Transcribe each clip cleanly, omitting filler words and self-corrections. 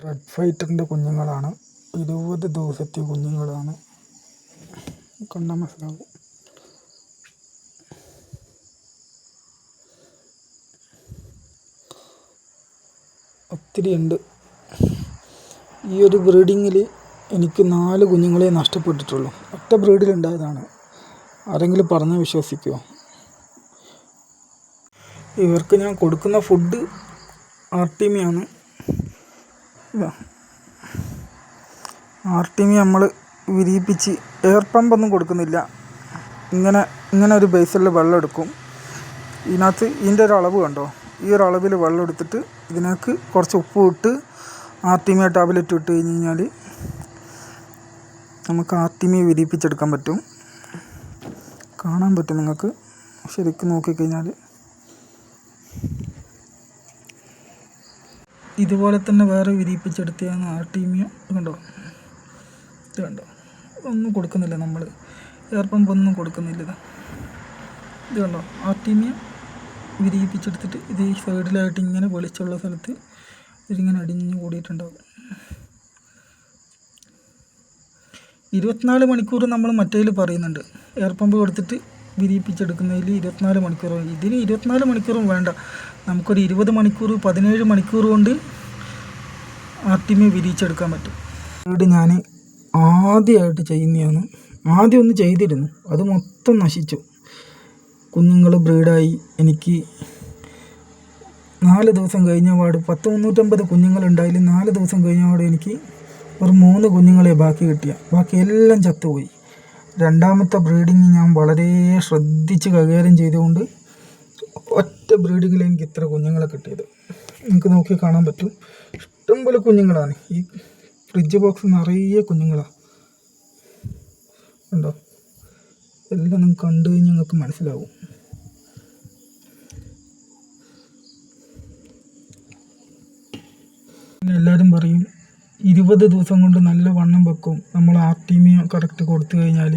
Red ഫൈറ്ററിൻ്റെ കുഞ്ഞുങ്ങളാണ്. 20 ദിവസത്തെ കുഞ്ഞുങ്ങളാണ്. കണ്ടാൽ മനസ്സിലാവും. ഒത്തിരി ഉണ്ട്. ഈ ഒരു ബ്രീഡിങ്ങിൽ എനിക്ക് 4 കുഞ്ഞുങ്ങളെ നഷ്ടപ്പെട്ടിട്ടുള്ളൂ. ഒറ്റ ബ്രീഡിലുണ്ടായതാണ്. ആരെങ്കിലും പറഞ്ഞാൽ വിശ്വസിക്കുമോ? ഇവർക്ക് ഞാൻ കൊടുക്കുന്ന ഫുഡ് ആർട്ടീമിയാണ്. ആർട്ടീമി നമ്മൾ വിരിയിപ്പിച്ച് എയർ പമ്പൊന്നും കൊടുക്കുന്നില്ല. ഇങ്ങനെ ഒരു ബേസിൽ വെള്ളം എടുക്കും. ഇതിനകത്ത് ഇതിൻ്റെ ഒരു അളവ് കണ്ടോ? ഈ ഒരു അളവിൽ വെള്ളം എടുത്തിട്ട് ഇതിനകത്ത് കുറച്ച് ഉപ്പ് ഇട്ട് ആർട്ടീമിയ ടാബ്ലറ്റ് ഇട്ട് കഴിഞ്ഞ് കഴിഞ്ഞാൽ നമുക്ക് ആർട്ടീമിയ വിരിയിപ്പിച്ചെടുക്കാൻ പറ്റും. കാണാൻ പറ്റും നിങ്ങൾക്ക് ശരിക്കും നോക്കിക്കഴിഞ്ഞാൽ. ഇതുപോലെ തന്നെ വേറെ വിരിയിപ്പിച്ചെടുത്തതാണ് ആർട്ടീമിയ. കണ്ടോ? ഇത് കണ്ടോ? ഒന്നും കൊടുക്കുന്നില്ല, നമ്മൾ എയർ പമ്പൊന്നും കൊടുക്കുന്നില്ല. ഇത് കണ്ടോ? ആർട്ടീമിയ വിരിയിപ്പിച്ചെടുത്തിട്ട് ഇത് ഈ സൈഡിലായിട്ട് ഇങ്ങനെ വെളിച്ചമുള്ള സ്ഥലത്ത് ഇതിങ്ങനെ അടിഞ്ഞു കൂടിയിട്ടുണ്ടാകും. 24 മണിക്കൂർ നമ്മൾ മറ്റേതിൽ പറയുന്നുണ്ട്. എയർ പമ്പ് കൊടുത്തിട്ട് വിരിയിപ്പിച്ചെടുക്കുന്നതിൽ 24 മണിക്കൂർ. ഇതിന് 24 മണിക്കൂറും വേണ്ട. നമുക്കൊരു 20 മണിക്കൂർ 17 മണിക്കൂർ കൊണ്ട് ആർട്ടീമിയ വിരിയിച്ചെടുക്കാൻ പറ്റും. വീട് ഞാൻ ആദ്യമായിട്ട് ചെയ്യുന്നതാണ്. ആദ്യം ഒന്ന് ചെയ്തിരുന്നു, അത് മൊത്തം നശിച്ചു. കുഞ്ഞുങ്ങൾ ബ്രീഡായി എനിക്ക് 4 ദിവസം കഴിഞ്ഞ പാട് 350 കുഞ്ഞുങ്ങളുണ്ടായാലും 4 ദിവസം കഴിഞ്ഞ പാട് എനിക്ക് ഒരു 3 കുഞ്ഞുങ്ങളെ ബാക്കി കിട്ടിയ. ബാക്കി എല്ലാം ചത്തുപോയി. രണ്ടാമത്തെ ബ്രീഡിങ് ഞാൻ വളരെ ശ്രദ്ധിച്ച് കൈകാര്യം ചെയ്തുകൊണ്ട് ഒറ്റ ബ്രീഡിങ്ങിൽ എനിക്ക് ഇത്ര കുഞ്ഞുങ്ങളെ കിട്ടിയത്. നിങ്ങൾക്ക് നോക്കി കാണാൻ പറ്റും. ഇഷ്ടംപോലെ കുഞ്ഞുങ്ങളാണ്. ഈ ഫ്രിഡ്ജ് ബോക്സ് നിറയെ കുഞ്ഞുങ്ങളാണ്. ഉണ്ടോ? എല്ലാം നിങ്ങൾക്ക് കണ്ടു കഴിഞ്ഞാൽ നിങ്ങൾക്ക് മനസ്സിലാവും. എല്ലാവരും പറയും 20 ദിവസം കൊണ്ട് നല്ല വണ്ണം വെക്കും നമ്മൾ ആർട്ടീമിയ കറക്റ്റ് കൊടുത്തു കഴിഞ്ഞാൽ.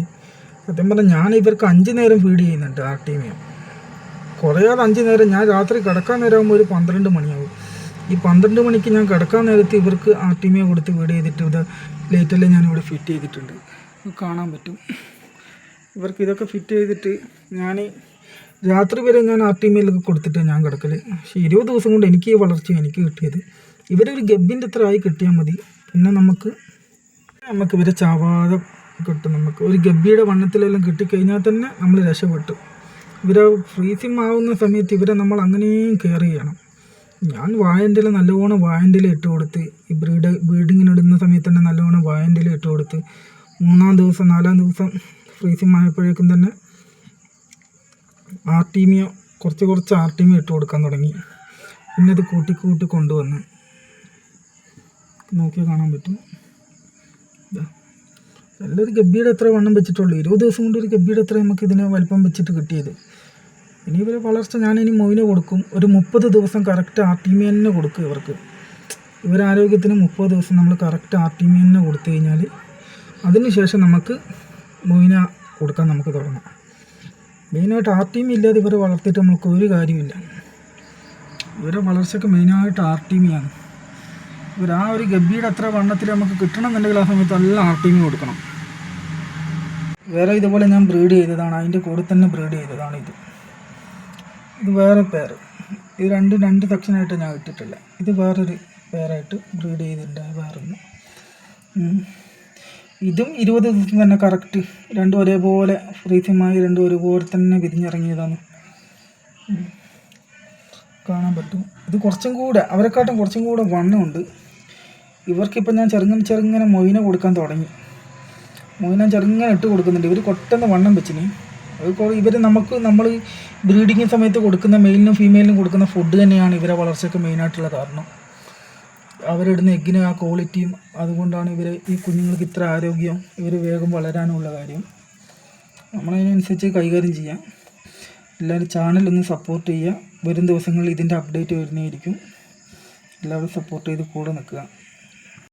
സത്യം പറഞ്ഞാൽ ഞാൻ ഇവർക്ക് 5 നേരം ഫീഡ് ചെയ്യുന്നുണ്ട് ആർട്ടീമിയ. കുറയാതെ 5 നേരം. ഞാൻ രാത്രി കിടക്കാൻ നേരമാകുമ്പോൾ ഒരു 12 മണിയാവും. ഈ 12 മണിക്ക് ഞാൻ കിടക്കാൻ നേരത്ത് ഇവർക്ക് ആർട്ടീമിയ കൊടുത്ത് ഫീഡ് ചെയ്തിട്ട് ഇത് ലൈറ്റെല്ലാം ഞാനിവിടെ ഫിറ്റ് ചെയ്തിട്ടുണ്ട്. കാണാൻ പറ്റും. ഇവർക്ക് ഇതൊക്കെ ഫിറ്റ് ചെയ്തിട്ട് ഞാൻ രാത്രി വരെ ഞാൻ ആർട്ടീമിയയിലൊക്കെ കൊടുത്തിട്ട് ഞാൻ കിടക്കൽ. പക്ഷേ 20 ദിവസം കൊണ്ട് എനിക്ക് ഈ വളർച്ച എനിക്ക് കിട്ടിയത്. ഇവരൊരു ഗബ്ബിൻ്റെ അത്ര ആയി കിട്ടിയാൽ മതി. പിന്നെ നമുക്ക് ഇവരെ ചാവാതെ കിട്ടും. നമുക്ക് ഒരു ഗബ്ബിയുടെ വണ്ണത്തിലെല്ലാം കിട്ടിക്കഴിഞ്ഞാൽ തന്നെ നമ്മൾ രക്ഷപ്പെട്ടു. ഇവരെ ഫ്രീസിങ് ആവുന്ന സമയത്ത് ഇവരെ നമ്മൾ അങ്ങനെയും കെയർ ചെയ്യണം. ഞാൻ വായൻ്റെല നല്ലവണ്ണം വായൻ്റെല ഇട്ട് കൊടുത്ത് ഈ ബ്രീഡിങ്ങിനിടുന്ന സമയത്ത് തന്നെ നല്ലവണ്ണം വായൻ്റെല ഇട്ട് കൊടുത്ത് 3-ാം ദിവസം 4-ാം ദിവസം ഫ്രീസിങ് ആയപ്പോഴേക്കും തന്നെ ആർട്ടീമിയ കുറച്ച് ആർട്ടീമിയ ഇട്ട് കൊടുക്കാൻ തുടങ്ങി. പിന്നെ അത് കൂട്ടി കൊണ്ടുവന്ന് നോക്കിയാൽ കാണാൻ പറ്റും. നല്ലൊരു ഗബ്ബിയുടെ എത്ര വണ്ണം വെച്ചിട്ടുള്ളൂ. 20 ദിവസം കൊണ്ട് ഒരു ഗബ്ബിയുടെ എത്ര നമുക്ക് ഇതിനെ വലിപ്പം വെച്ചിട്ട് കിട്ടിയത്. ഇനി ഇവരെ വളർച്ച ഞാനിനി മൊയിന് കൊടുക്കും. ഒരു 30 ദിവസം കറക്റ്റ് ആർട്ടീമിയ തന്നെ കൊടുക്കും ഇവർക്ക്. ഇവരാരോഗ്യത്തിന് 30 ദിവസം നമ്മൾ കറക്റ്റ് ആർട്ടീമിയ തന്നെ കൊടുത്തു കഴിഞ്ഞാൽ അതിന് ശേഷം നമുക്ക് മൊയിന കൊടുക്കാൻ നമുക്ക് തുടങ്ങാം. മെയിനായിട്ട് ആർട്ടീമിയ ഇല്ലാതെ ഇവരെ വളർത്തിയിട്ട് നമുക്ക് ഒരു കാര്യമില്ല. ഇവരെ വളർച്ചയ്ക്ക് മെയിനായിട്ട് ആർട്ടീമിയാണ്. ആ ഒരു ഗബ്ബിയുടെ അത്ര വണ്ണത്തിൽ നമുക്ക് കിട്ടണമെന്നുണ്ടെങ്കിൽ ആ സമയത്ത് നല്ല ആർട്ടീമിയ കൊടുക്കണം. വേറെ ഇതുപോലെ ഞാൻ ബ്രീഡ് ചെയ്തതാണ്. അതിൻ്റെ കൂടെ തന്നെ ബ്രീഡ് ചെയ്തതാണ് ഇത് വേറെ പേര്. ഇത് രണ്ട് സെക്ഷനായിട്ട് ഞാൻ ഇട്ടിട്ടില്ല. ഇത് വേറൊരു പേരായിട്ട് ബ്രീഡ് ചെയ്തിട്ടുണ്ടായി വേറൊന്ന്. ഇതും 20 ദിവസം തന്നെ കറക്റ്റ് രണ്ടും ഒരേപോലെ ഫ്രീസിമായി രണ്ടും ഒരുപോലെ തന്നെ വിരിഞ്ഞിറങ്ങിയതാണ്. കാണാൻ പറ്റും. ഇത് അവരെക്കാട്ടും കുറച്ചും കൂടെ വണ്ണമുണ്ട്. ഇവർക്കിപ്പോൾ ഞാൻ ചെറുങ്ങനെ മൊയിന കൊടുക്കാൻ തുടങ്ങി. മൊയിന ചെറുങ്ങനെ ഇട്ട് കൊടുക്കുന്നുണ്ട്. ഇവർ കൊട്ടെന്ന് വണ്ണം വെച്ചിന്. ഇവർ നമ്മൾ ബ്രീഡിങ് സമയത്ത് കൊടുക്കുന്ന മെയിലിനും ഫീമെയിലിനും കൊടുക്കുന്ന ഫുഡ് തന്നെയാണ് ഇവരെ വളർച്ചയ്ക്ക് മെയിനായിട്ടുള്ള കാരണം. അവരിടുന്ന എഗ്ഗിന് ആ ക്വാളിറ്റിയും അതുകൊണ്ടാണ് ഈ കുഞ്ഞുങ്ങൾക്ക് ഇത്ര ആരോഗ്യം, ഇവർ വേഗം വളരാനുള്ള കാര്യം. നമ്മളതിനനുസരിച്ച് കൈകാര്യം ചെയ്യാം. എല്ലാവരും ചാനലൊന്ന് സപ്പോർട്ട് ചെയ്യുക. വരും ദിവസങ്ങളിൽ ഇതിൻ്റെ അപ്ഡേറ്റ് വരുന്നതായിരിക്കും. എല്ലാവരും സപ്പോർട്ട് ചെയ്ത് കൂടെ നിൽക്കുക.